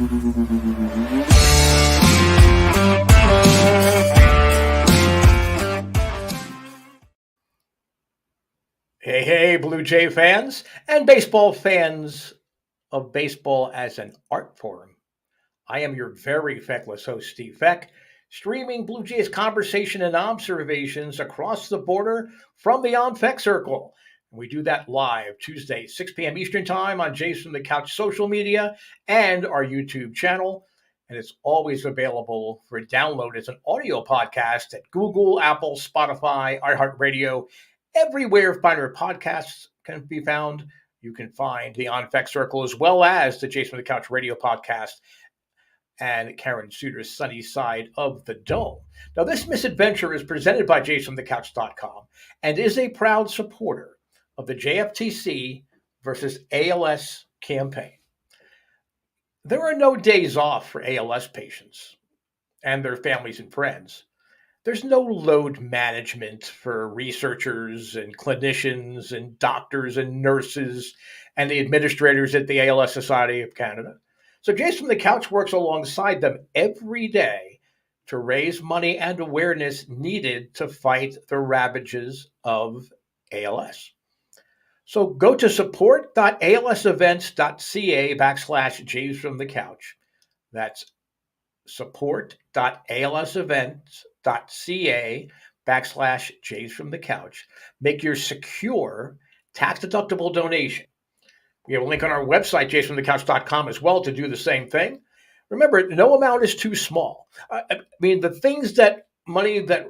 Hey, Blue Jay fans and baseball fans of baseball as an art form. I am your very feckless host, Steve Fek, streaming Blue Jays conversation and observations across the border from the On Fek Circle. We do that live Tuesday, 6 p.m. Eastern Time on Jays from the Couch social media and our YouTube channel. And it's always available for download as an audio podcast at Google, Apple, Spotify, iHeartRadio, everywhere finer podcasts can be found. You can find the On Fek Circle as well as the Jays from the Couch radio podcast and Karen Suter's Sunny Side of the Dome. Now, this misadventure is presented by JFTC and is a proud supporter of the JFtC versus ALS campaign. There are no days off for ALS patients and their families and friends. There's no load management for researchers and clinicians and doctors and nurses and the administrators at the ALS Society of Canada. So Jays from the Couch works alongside them every day to raise money and awareness needed to fight the ravages of ALS. So go to support.alsevents.ca/Jays from the Couch. That's support.alsevents.ca/Jays from the Couch. Make your secure, tax-deductible donation. We have a link on our website, JFromTheCouch.com, as well to do the same thing. Remember, no amount is too small. The money that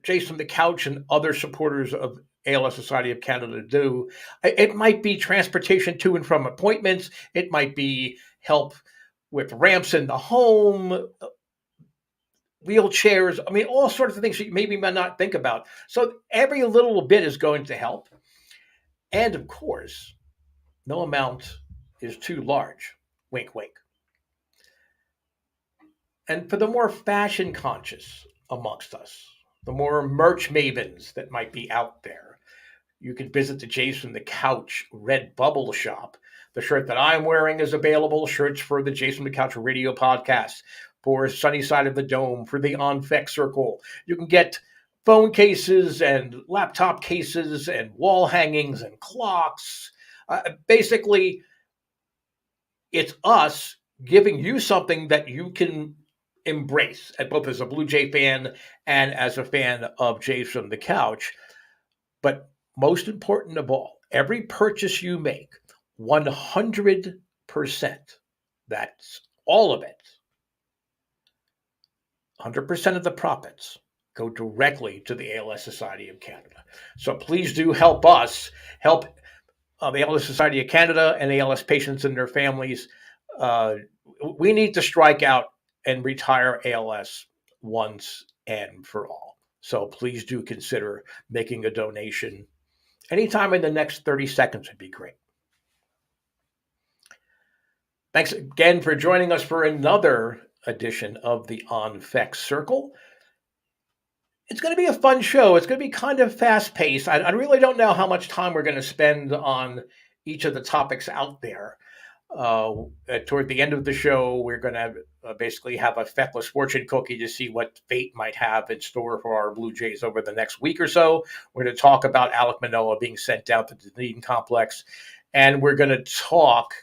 Jays from the Couch and other supporters of ALS Society of Canada do, it might be transportation to and from appointments. It might be help with ramps in the home, wheelchairs. All sorts of things that you maybe might not think about. So every little bit is going to help. And of course, no amount is too large. Wink, wink. And for the more fashion conscious amongst us, the more merch mavens that might be out there, you can visit the Jays from the Couch Redbubble shop. The shirt that I'm wearing is available. Shirts for the Jays from the Couch radio podcast, for Sunny Side of the Dome, for the On Fek Circle. You can get phone cases and laptop cases and wall hangings and clocks. Basically, it's us giving you something that you can embrace, both as a Blue Jay fan and as a fan of Jays from the Couch. But most important of all, every purchase you make, 100%, that's all of it, 100% of the profits go directly to the ALS Society of Canada. So please do help us help the ALS Society of Canada and ALS patients and their families. We need to strike out and retire ALS once and for all. So please do consider making a donation. Anytime in the next 30 seconds would be great. Thanks again for joining us for another edition of the On Fek Circle. It's going to be a fun show. It's going to be kind of fast-paced. I really don't know how much time we're going to spend on each of the topics out there. Toward the end of the show, we're going to basically have a Fekless fortune cookie to see what fate might have in store for our Blue Jays over the next week or so. We're going to talk about Alek Manoah being sent down to the Dunedin complex, and we're going to talk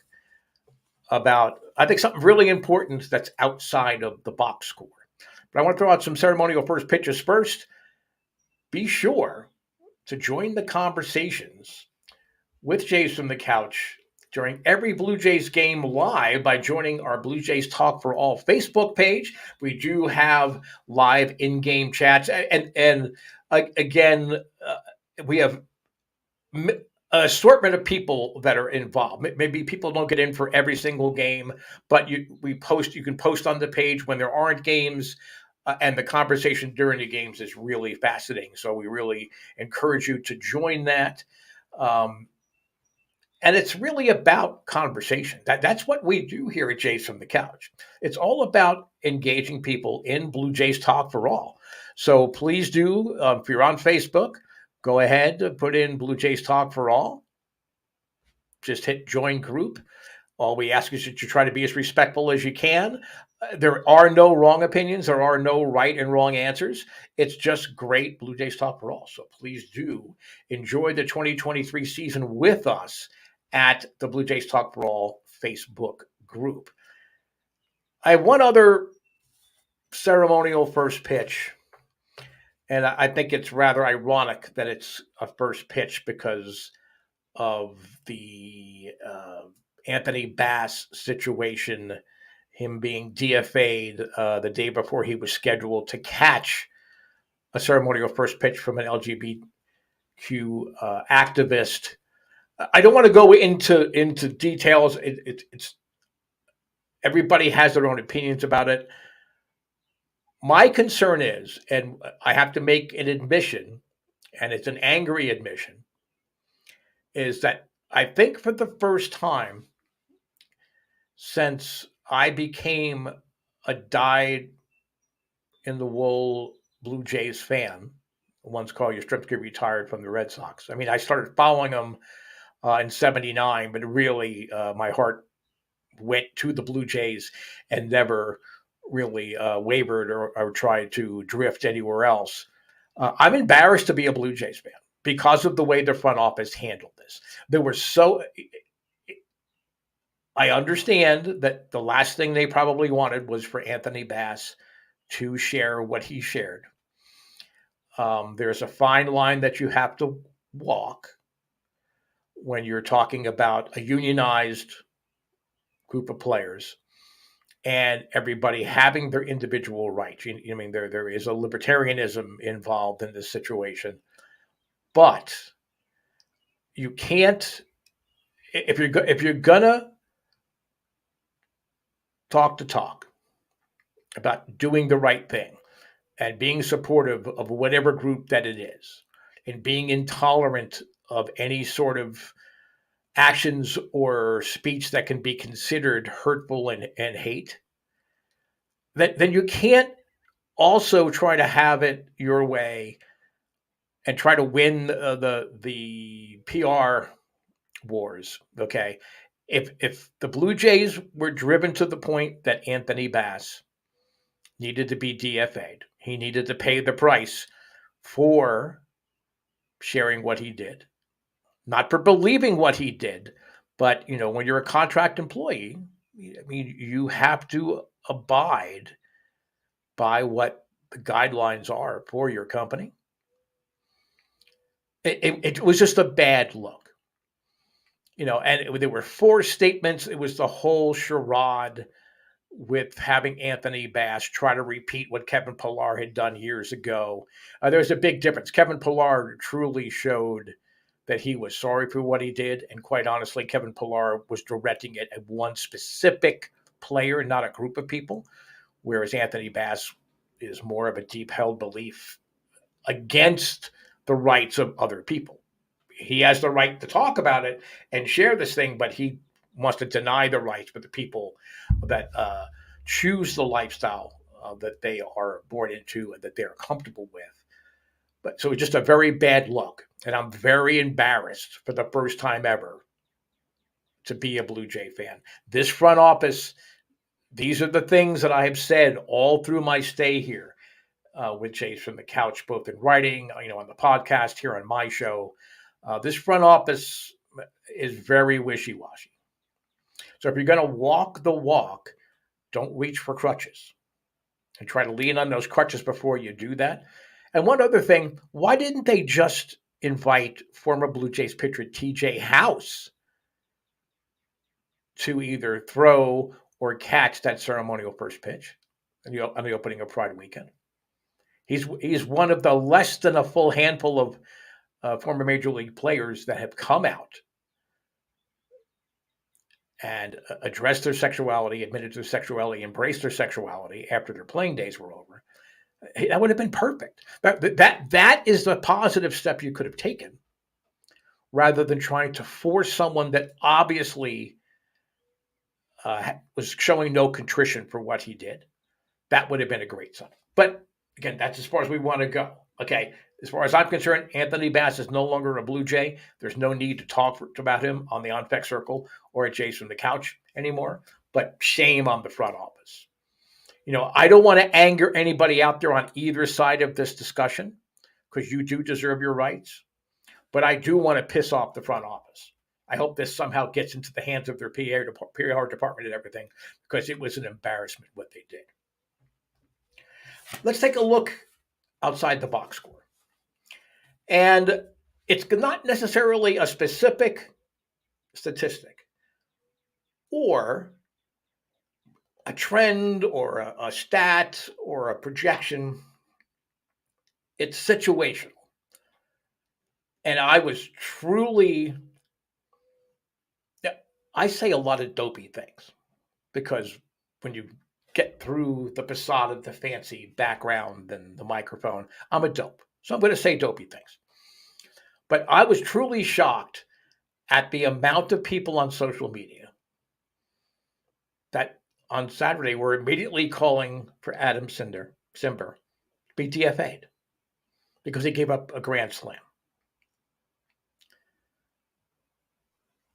about, I think, something really important that's outside of the box score. But I want to throw out some ceremonial first pitches first. Be sure to join the conversations with Jays from the Couch during every Blue Jays game live by joining our Blue Jays Talk for All Facebook page. We do have live in-game chats. And again, we have an assortment of people that are involved. Maybe people don't get in for every single game, but you can post on the page when there aren't games. And the conversation during the games is really fascinating. So we really encourage you to join that. And it's really about conversation. That's what we do here at Jays from the Couch. It's all about engaging people in Blue Jays Talk for All. So please do, if you're on Facebook, go ahead, put in Blue Jays Talk for All. Just hit join group. All we ask is that you try to be as respectful as you can. There are no wrong opinions. There are no right and wrong answers. It's just great Blue Jays talk for all. So please do enjoy the 2023 season with us at the Blue Jays Talk for All Facebook group. I have one other ceremonial first pitch, and I think it's rather ironic that it's a first pitch because of the Anthony Bass situation, him being DFA'd the day before he was scheduled to catch a ceremonial first pitch from an LGBTQ activist. I don't want to go into details. It's everybody has their own opinions about it. My concern is, and I have to make an admission, and it's an angry admission, is that I think for the first time since I became a dyed in the wool Blue Jays fan, once Carl Yastrzemski retired from the Red Sox. I mean, I started following them in '79, but really my heart went to the Blue Jays and never really wavered or tried to drift anywhere else. I'm embarrassed to be a Blue Jays fan because of the way the front office handled this. There were so I understand that the last thing they probably wanted was for Anthony Bass to share what he shared. There's a fine line that you have to walk when you're talking about a unionized group of players and everybody having their individual rights. I mean, there is a libertarianism involved in this situation, but you can't if you're gonna talk the talk about doing the right thing and being supportive of whatever group that it is and being intolerant of any sort of actions or speech that can be considered hurtful and hate, then you can't also try to have it your way and try to win the PR wars. Okay, if the Blue Jays were driven to the point that Anthony Bass needed to be DFA'd, he needed to pay the price for sharing what he did, not for believing what he did, but when you're a contract employee, I mean, you have to abide by what the guidelines are for your company. It was just a bad look, and there were four statements. It was the whole charade with having Anthony Bass try to repeat what Kevin Pillar had done years ago. There's a big difference. Kevin Pillar truly showed that he was sorry for what he did. And quite honestly, Kevin Pillar was directing it at one specific player, not a group of people, whereas Anthony Bass is more of a deep-held belief against the rights of other people. He has the right to talk about it and share this thing, but he wants to deny the rights for the people that choose the lifestyle that they are born into and that they're comfortable with. But so it's just a very bad look. And I'm very embarrassed for the first time ever to be a Blue Jay fan. This front office, these are the things that I have said all through my stay here with Jays from the Couch, both in writing, on the podcast, here on my show. This front office is very wishy-washy. So if you're going to walk the walk, don't reach for crutches and try to lean on those crutches before you do that. And one other thing, why didn't they just invite former Blue Jays pitcher TJ House to either throw or catch that ceremonial first pitch on the opening of Pride weekend? He's one of the less than a full handful of former Major League players that have come out and addressed their sexuality, admitted to their sexuality, embraced their sexuality after their playing days were over. That would have been perfect. That is the positive step you could have taken, rather than trying to force someone that obviously was showing no contrition for what he did. That would have been a great sign. But again, that's as far as we want to go. Okay, as far as I'm concerned, Anthony Bass is no longer a Blue Jay. There's no need to talk about him on the On Fek Circle or at Jays from the Couch anymore. But shame on the front office. I don't want to anger anybody out there on either side of this discussion because you do deserve your rights. But I do want to piss off the front office. I hope this somehow gets into the hands of their PR department and everything because it was an embarrassment what they did. Let's take a look outside the box score. And it's not necessarily a specific statistic or a trend or a stat or a projection. It's situational. And I was truly, I say a lot of dopey things because when you get through the facade of the fancy background and the microphone, I'm a dope. So I'm going to say dopey things. But I was truly shocked at the amount of people on social media that on Saturday were immediately calling for Adam Simber to be DFA'd because he gave up a grand slam.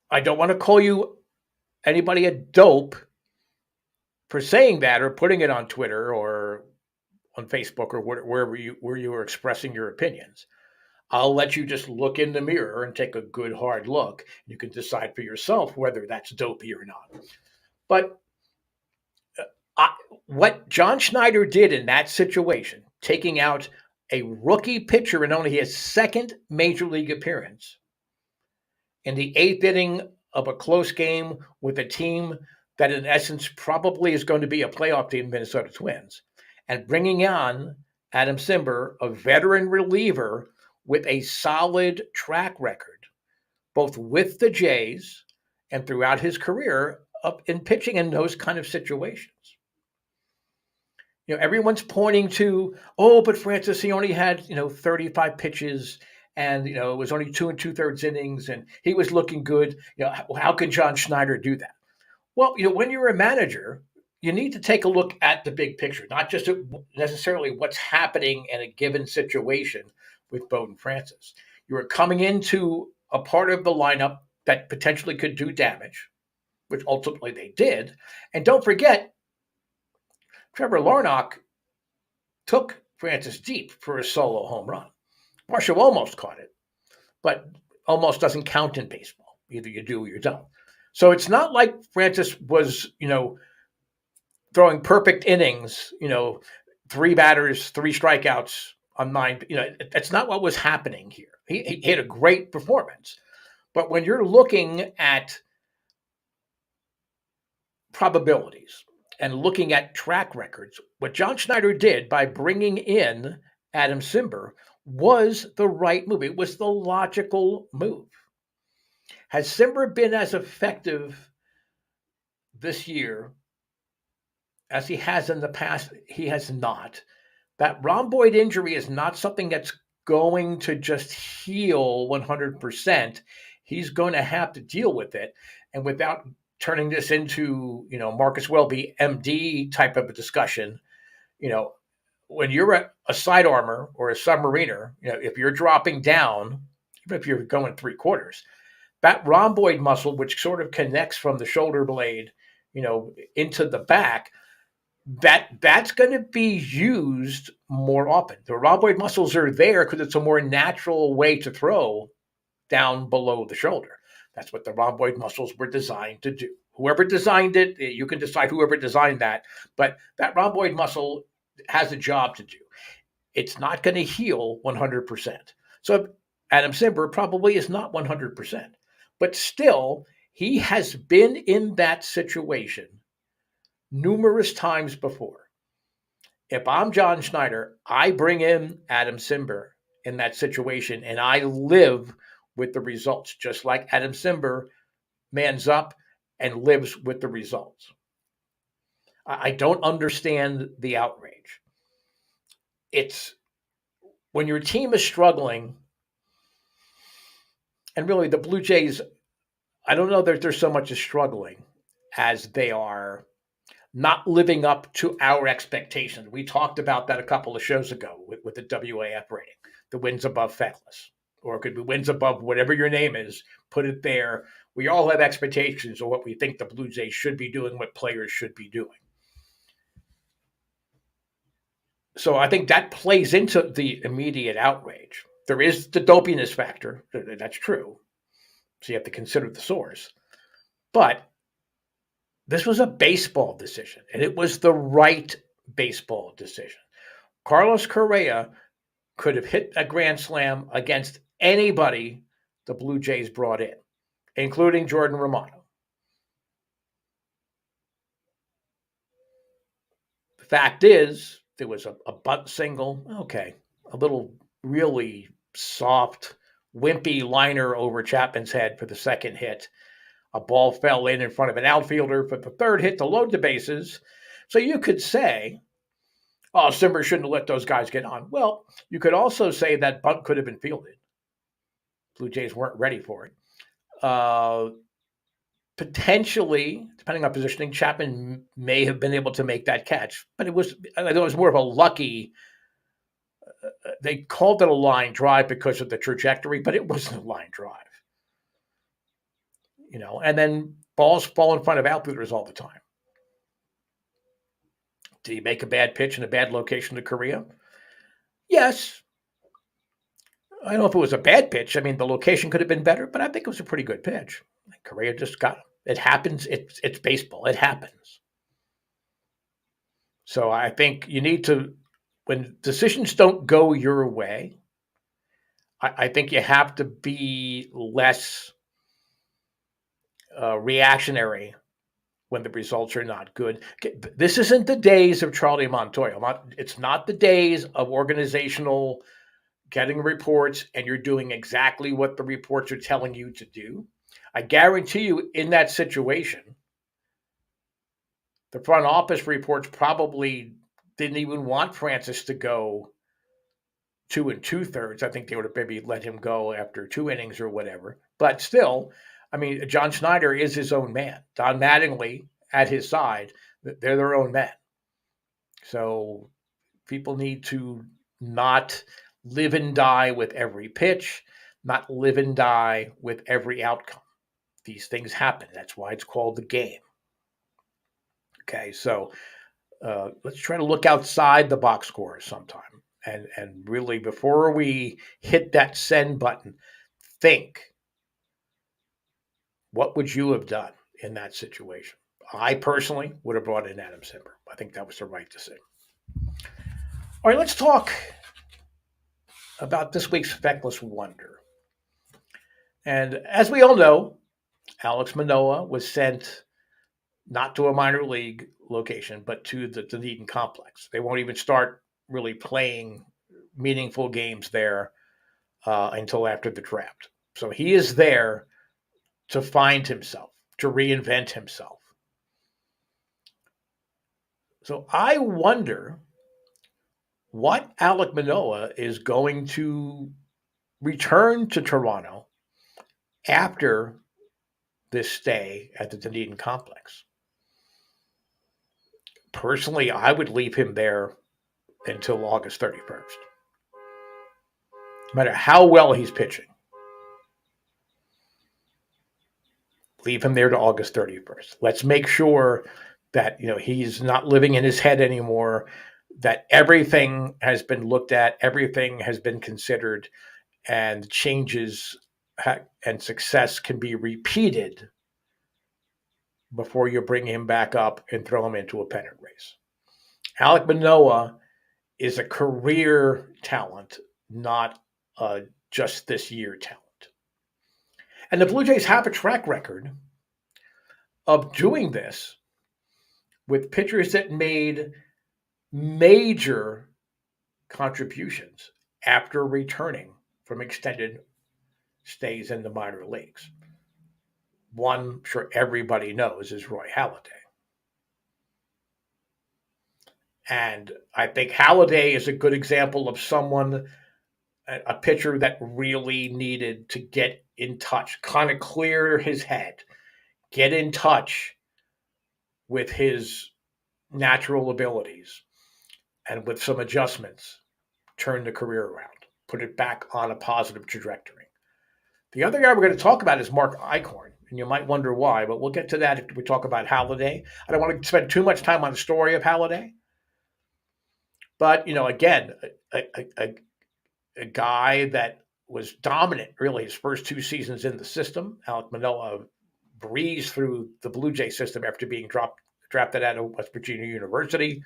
I don't want to call you anybody a dope for saying that or putting it on Twitter or on Facebook or where you were expressing your opinions. I'll let you just look in the mirror and take a good hard look. You can decide for yourself whether that's dopey or not. But what John Schneider did in that situation, taking out a rookie pitcher in only his second major league appearance in the eighth inning of a close game with a team that in essence probably is going to be a playoff team, Minnesota Twins, and bringing on Adam Simber, a veteran reliever with a solid track record, both with the Jays and throughout his career up in pitching in those kind of situations. Everyone's pointing to, but Francis, he only had, 35 pitches and, it was only 2 2/3 innings and he was looking good. How can John Schneider do that? Well, when you're a manager, you need to take a look at the big picture, not just necessarily what's happening in a given situation with Bowden Francis. You are coming into a part of the lineup that potentially could do damage, which ultimately they did. And don't forget, Trevor Larnach took Francis deep for a solo home run. Marshall almost caught it, but almost doesn't count in baseball. Either you do or you don't. So it's not like Francis was, throwing perfect innings, 3 batters, 3 strikeouts on 9. That's not what was happening here. He had a great performance. But when you're looking at probabilities and looking at track records, what John Schneider did by bringing in Adam Simber was the right move. It was the logical move. Has Simber been as effective this year as he has in the past? He has not. That rhomboid injury is not something that's going to just heal 100%. He's going to have to deal with it. And without turning this into, Marcus Welby, MD type of a discussion, when you're a side armor or a submariner, if you're dropping down, even if you're going 3/4, that rhomboid muscle, which sort of connects from the shoulder blade, into the back, that's going to be used more often. The rhomboid muscles are there because it's a more natural way to throw down below the shoulder. That's what the rhomboid muscles were designed to do. Whoever designed it, you can decide whoever designed that, but that rhomboid muscle has a job to do. It's not going to heal 100%. So Adam Simber probably is not 100%, but still, he has been in that situation numerous times before. If I'm John Schneider, I bring in Adam Simber in that situation and I live with the results, just like Adam Simber mans up and lives with the results. I don't understand the outrage. It's when your team is struggling, and really the Blue Jays, I don't know that they're so much as struggling as they are not living up to our expectations. We talked about that a couple of shows ago with the WAF rating, the wins above Feckless, or it could be wins above whatever your name is, put it there. We all have expectations of what we think the Blue Jays should be doing, what players should be doing. So I think that plays into the immediate outrage. There is the dopiness factor. That's true. So you have to consider the source. But this was a baseball decision, and it was the right baseball decision. Carlos Correa could have hit a grand slam against anybody the Blue Jays brought in, including Jordan Romano. The fact is, there was a bunt single, okay, a little really soft, wimpy liner over Chapman's head for the second hit. A ball fell in front of an outfielder for the third hit to load the bases. So you could say, oh, Simber shouldn't have let those guys get on. Well, you could also say that bunt could have been fielded. Blue Jays weren't ready for it. Potentially, depending on positioning, Chapman may have been able to make that catch, but it was more of a lucky. They called it a line drive because of the trajectory, but it wasn't a line drive. And then balls fall in front of outfielders all the time. Did he make a bad pitch in a bad location to Correa? Yes. I don't know if it was a bad pitch. I mean, the location could have been better, but I think it was a pretty good pitch. Correa just got him. It happens. It's baseball. It happens. So I think you need to, when decisions don't go your way, I think you have to be less reactionary when the results are not good. This isn't the days of Charlie Montoya. It's not the days of organizational getting reports and you're doing exactly what the reports are telling you to do. I guarantee you in that situation, the front office reports probably didn't even want Francis to go 2 2/3. I think they would have maybe let him go after 2 innings or whatever. But still, I mean, John Schneider is his own man. Don Mattingly at his side, they're their own men. So people need to not live and die with every pitch, not live and die with every outcome. These things happen. That's why it's called the game. Okay, so let's try to look outside the box score sometime. And really, before we hit that send button, think, what would you have done in that situation? I personally would have brought in Adam Simber. I think that was the right decision. All right, let's talk about this week's Fekless Wonder. And as we all know, Alek Manoah was sent not to a minor league location, but to the Dunedin complex. They won't even start really playing meaningful games there until after the draft. So he is there to find himself, to reinvent himself. So I wonder what Alek Manoah is going to return to Toronto after this stay at the Dunedin complex. Personally, I would leave him there until August 31st. No matter how well he's pitching, leave him there to August 31st. Let's make sure that he's not living in his head anymore, that everything has been looked at, everything has been considered, and changes and success can be repeated before you bring him back up and throw him into a pennant race. Alek Manoah is a career talent, not just this year talent. And the Blue Jays have a track record of doing this with pitchers that made major contributions after returning from extended stays in the minor leagues. One I'm sure everybody knows is Roy Halladay. And I think Halladay is a good example of someone, a pitcher that really needed to get in touch, kind of clear his head, get in touch with his natural abilities and with some adjustments, turn the career around, put it back on a positive trajectory. The other guy we're going to talk about is Mark Eichhorn, and you might wonder why, but we'll get to that if we talk about Halladay. I don't want to spend too much time on the story of Halladay, but again, a, a, a, a guy that was dominant really his first two seasons in the system. Alek Manoah breezed through the Blue Jay system after being drafted out of West Virginia University.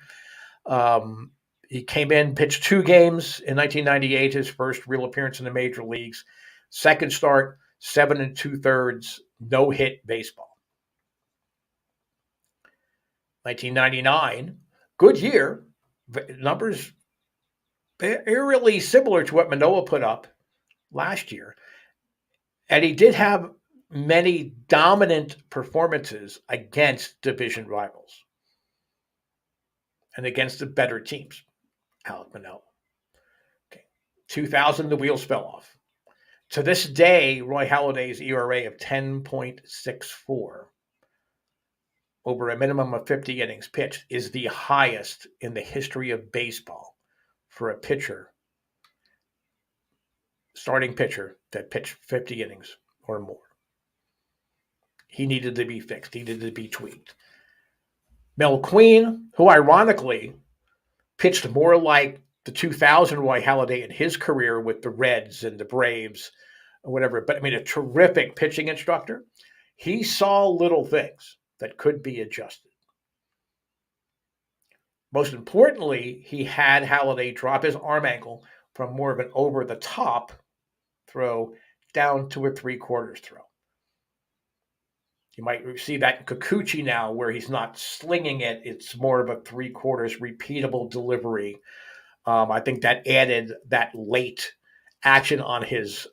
He came in, pitched 2 games in 1998, his first real appearance in the major leagues. Second start, 7 2/3, no hit baseball. 1999, good year. Numbers eerily similar to what Manoah put up last year. And he did have many dominant performances against division rivals and against the better teams. Alek Manoah. Okay. 2000, the wheels fell off. To this day, Roy Halladay's ERA of 10.64 over a minimum of 50 innings pitched is the highest in the history of baseball for a pitcher, starting pitcher, that pitched 50 innings or more. He needed to be fixed. He needed to be tweaked. Mel Queen, who ironically pitched more like the 2000 Roy Halladay in his career with the Reds and the Braves or whatever, but I mean, a terrific pitching instructor. He saw little things that could be adjusted. Most importantly, he had Halladay drop his arm angle from more of an over-the-top throw down to a 3/4 throw. You might see that in Kikuchi now, where he's not slinging it. It's more of a 3/4 repeatable delivery. I think that added that late action on his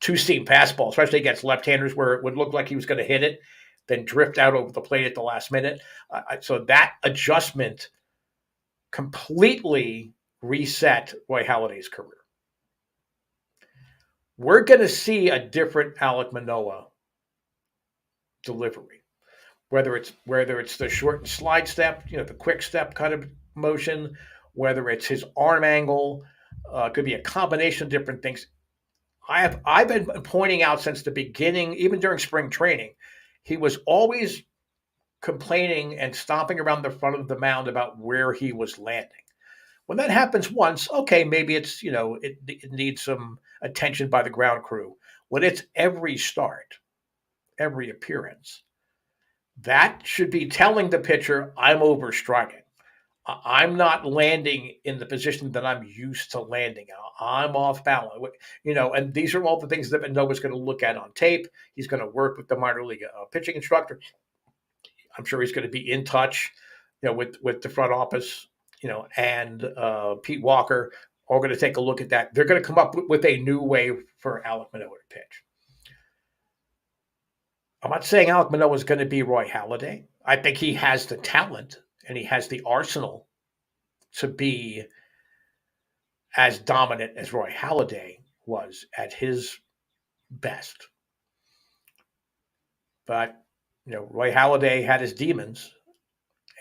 two-seam fastball, especially against left-handers, where it would look like he was going to hit it, then drift out over the plate at the last minute. So that adjustment completely reset Roy Halladay's career. We're going to see a different Alek Manoah delivery, whether it's the short and slide step, the quick step kind of motion, whether it's his arm angle, could be a combination of different things. I've been pointing out since the beginning, even during spring training, he was always complaining and stomping around the front of the mound about where he was landing. When that happens once, okay, maybe it's it needs some attention by the ground crew. When it's every start, every appearance, that should be telling the pitcher, I'm overstriking. I'm not landing in the position that I'm used to landing. I'm off balance. And these are all the things that Manoah's going to look at on tape. He's going to work with the minor league pitching instructor. I'm sure he's going to be in touch, with the front office, and Pete Walker. Are going to take a look at that. They're going to come up with a new way for Alek Manoah to pitch. I'm not saying Alek Manoah is going to be Roy Halladay. I think he has the talent and he has the arsenal to be as dominant as Roy Halladay was at his best. But, Roy Halladay had his demons,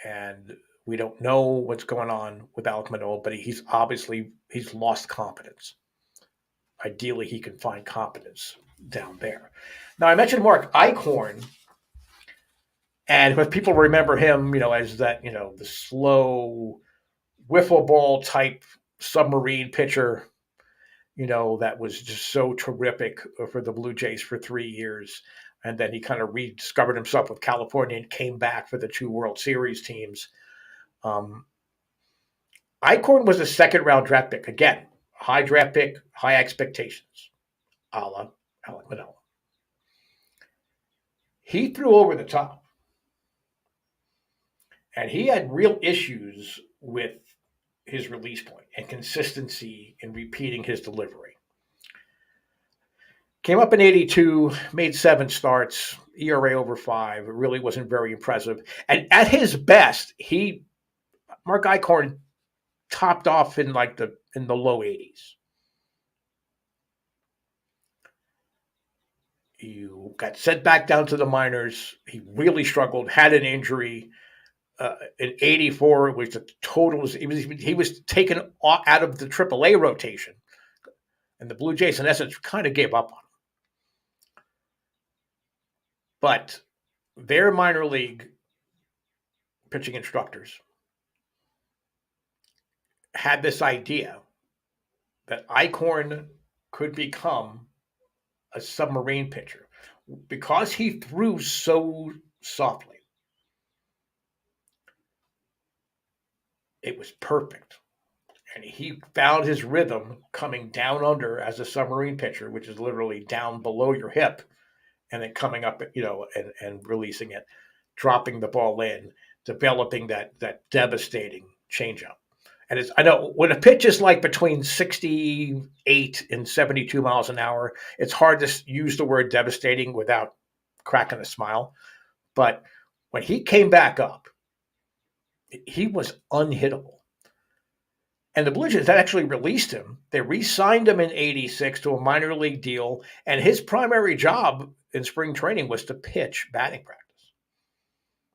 and we don't know what's going on with Alek Manoah, but he's lost confidence. Ideally, he can find confidence down there. Now, I mentioned Mark Eichhorn, and if people remember him, as that, the slow wiffle ball type submarine pitcher, that was just so terrific for the Blue Jays for 3 years. And then he kind of rediscovered himself with California and came back for the 2 World Series teams. Eichhorn was a second-round draft pick. Again, high draft pick, high expectations, a la Alek Manoah. He threw over the top. And he had real issues with his release point and consistency in repeating his delivery. Came up in 82, made 7 starts, ERA over 5. It really wasn't very impressive. And at his best, Mark Eichhorn topped off in the low 80s. You got sent back down to the minors. He really struggled, had an injury, in '84, it was the total. He was taken out of the AAA rotation, and the Blue Jays, in essence, kind of gave up on him. But their minor league pitching instructors had this idea that Eichhorn could become a submarine pitcher because he threw so softly. It was perfect. And he found his rhythm coming down under as a submarine pitcher, which is literally down below your hip, and then coming up, and releasing it, dropping the ball in, developing that devastating changeup. And I know when a pitch is like between 68 and 72 miles an hour, it's hard to use the word devastating without cracking a smile. But when he came back up, he was unhittable. And the Blue Jays had actually released him. They re-signed him in '86 to a minor league deal, and his primary job in spring training was to pitch batting practice.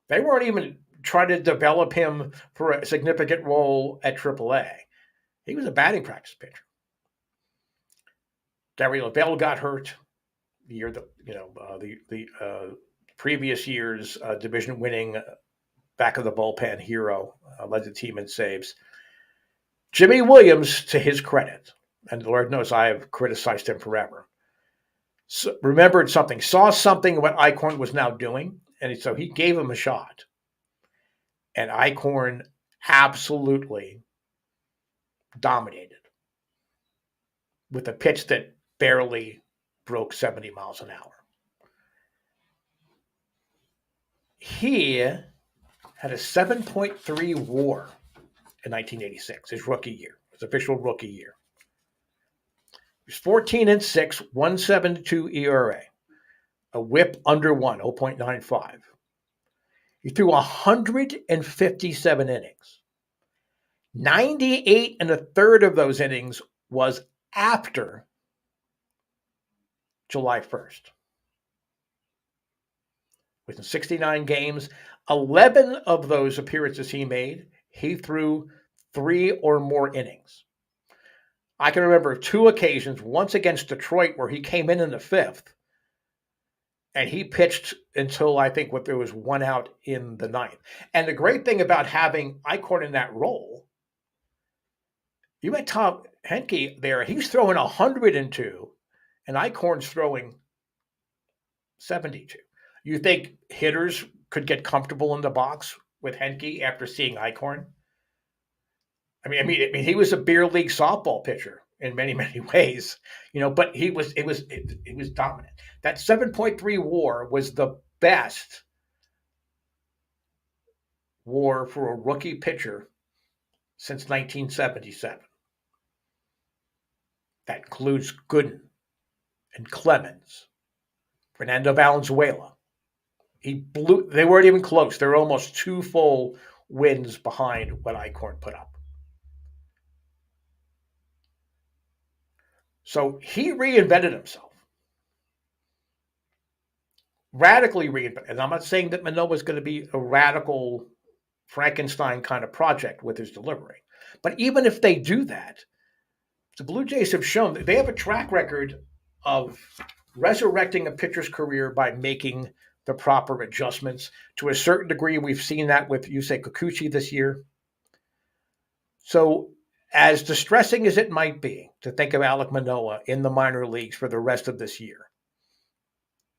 They weren't even trying to develop him for a significant role at AAA. He was a batting practice pitcher. Gary LaBelle got hurt the year that the previous year's division-winning back of the bullpen hero, led the team in saves. Jimmy Williams, to his credit, and the Lord knows I have criticized him forever, remembered something, saw something what Eichhorn was now doing, and so he gave him a shot. And Eichhorn absolutely dominated with a pitch that barely broke 70 miles an hour. He had a 7.3 WAR in 1986, his rookie year, his official rookie year. He was 14-6, 1.72 ERA, a WHIP under 1, 0.95. He threw 157 innings. 98 and a third of those innings was after July 1st. Within 69 games, 11 of those appearances he made, he threw 3 or more innings. I can remember 2 occasions, once against Detroit, where he came in the 5th, and he pitched until I think there was 1 out in the 9th. And the great thing about having Eichhorn in that role, you had Tom Henke there. He's throwing 102, and Eichhorn's throwing 72. You think hitters could get comfortable in the box with Henke after seeing Eichhorn? I mean, he was a beer league softball pitcher in many, many ways, but it was dominant. That 7.3 WAR was the best WAR for a rookie pitcher since 1977. That includes Gooden and Clemens, Fernando Valenzuela. They weren't even close. They were almost 2 full wins behind what Eichhorn put up. So he reinvented himself. Radically reinvented. And I'm not saying that Manoah was going to be a radical Frankenstein kind of project with his delivery. But even if they do that, the Blue Jays have shown that they have a track record of resurrecting a pitcher's career by making the proper adjustments. To a certain degree, we've seen that with Yusei Kikuchi this year. So as distressing as it might be to think of Alek Manoah in the minor leagues for the rest of this year,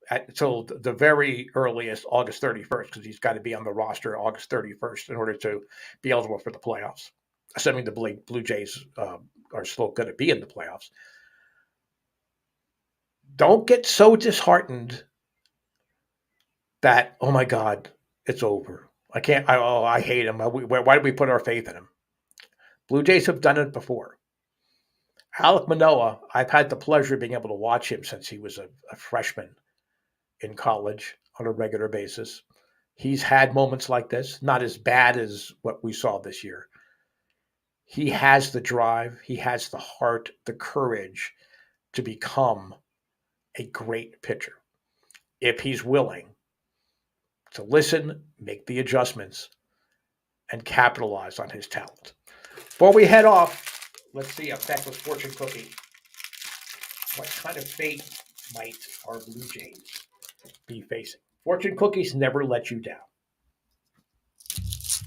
until the very earliest August 31st, because he's got to be on the roster August 31st in order to be eligible for the playoffs, assuming the Blue Jays are still going to be in the playoffs. Don't get so disheartened that, oh my God, it's over. I hate him. Why did we put our faith in him? Blue Jays have done it before. Alek Manoah, I've had the pleasure of being able to watch him since he was a freshman in college on a regular basis. He's had moments like this, not as bad as what we saw this year. He has the drive, he has the heart, the courage to become a great pitcher. If he's willing to listen, make the adjustments, and capitalize on his talent. Before we head off, let's see a Fekless fortune cookie. What kind of fate might our Blue Jays be facing? Fortune cookies never let you down.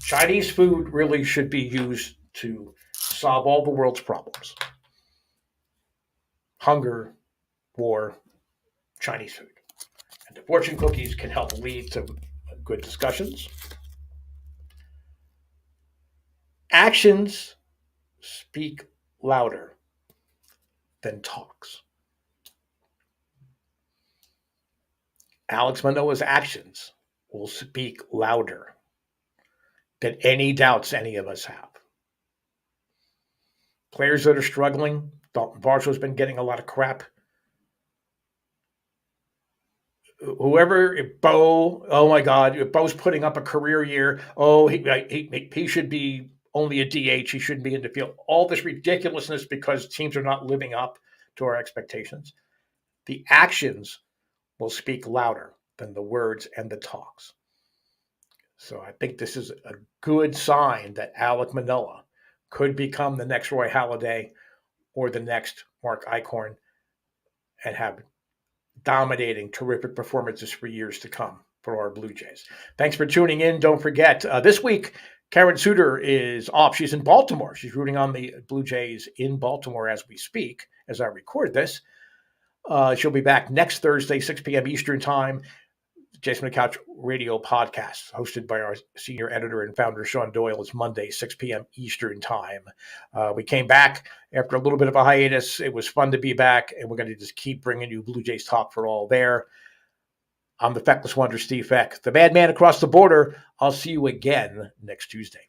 Chinese food really should be used to solve all the world's problems. Hunger, war, Chinese food. And the fortune cookies can help lead to good discussions. Actions speak louder than talks. Alek Manoah's actions will speak louder than any doubts any of us have. Players that are struggling, Dalton Varsho's been getting a lot of crap. Whoever, if Bo, oh my God, if Bo's putting up a career year, oh, he should be only a DH. He shouldn't be in the field. All this ridiculousness because teams are not living up to our expectations. The actions will speak louder than the words and the talks. So I think this is a good sign that Alek Manoah could become the next Roy Halladay or the next Mark Eichhorn and have dominating, terrific performances for years to come for our Blue Jays. Thanks for tuning in. Don't forget, this week, Karen Suter is off. She's in Baltimore. She's rooting on the Blue Jays in Baltimore as we speak, as I record this. She'll be back next Thursday, 6 p.m. Eastern Time. Jason on the Couch radio podcast, hosted by our senior editor and founder, Shaun Doyle, is Monday, 6 p.m. Eastern Time. We came back after a little bit of a hiatus. It was fun to be back, and we're going to just keep bringing you Blue Jays talk for all there. I'm the Fekless Wonder, Steve Fek, the madman across the border. I'll see you again next Tuesday.